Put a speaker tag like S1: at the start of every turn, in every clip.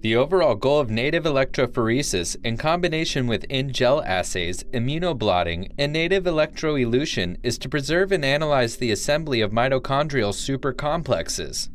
S1: The overall goal of native electrophoresis, in combination with in-gel assays, immunoblotting, and native electroelution, is to preserve and analyze the assembly of mitochondrial supercomplexes.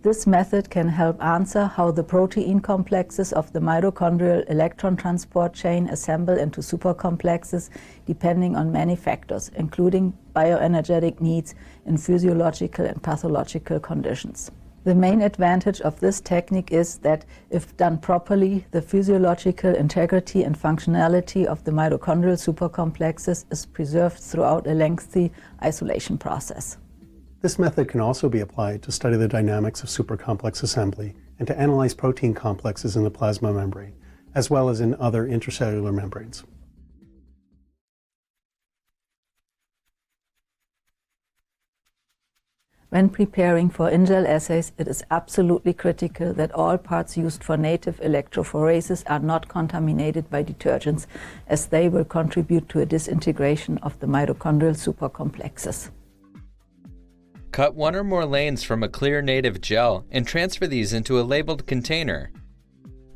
S2: This method can help answer how the protein complexes of the mitochondrial electron transport chain assemble into supercomplexes depending on many factors, including bioenergetic needs in physiological and pathological conditions. The main advantage of this technique is that, if done properly, the physiological integrity and functionality of the mitochondrial supercomplexes is preserved throughout a lengthy isolation process.
S3: This method can also be applied to study the dynamics of supercomplex assembly and to analyze protein complexes in the plasma membrane, as well as in other intracellular membranes.
S2: When preparing for in-gel assays, it is absolutely critical that all parts used for native electrophoresis are not contaminated by detergents, as they will contribute to a disintegration of the mitochondrial supercomplexes.
S1: Cut one or more lanes from a clear native gel and transfer these into a labeled container.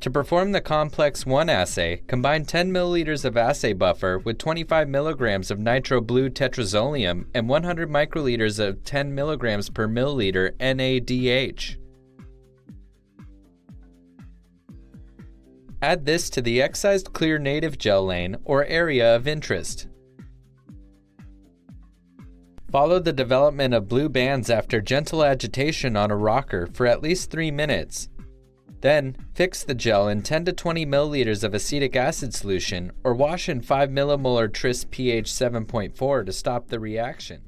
S1: To perform the Complex 1 assay, combine 10 milliliters of assay buffer with 25 milligrams of nitro blue tetrazolium and 100 microliters of 10 milligrams per milliliter NADH. Add this to the excised clear native gel lane or area of interest. Follow the development of blue bands after gentle agitation on a rocker for at least 3 minutes. Then, fix the gel in 10 to 20 milliliters of acetic acid solution or wash in 5 millimolar tris pH 7.4 to stop the reaction.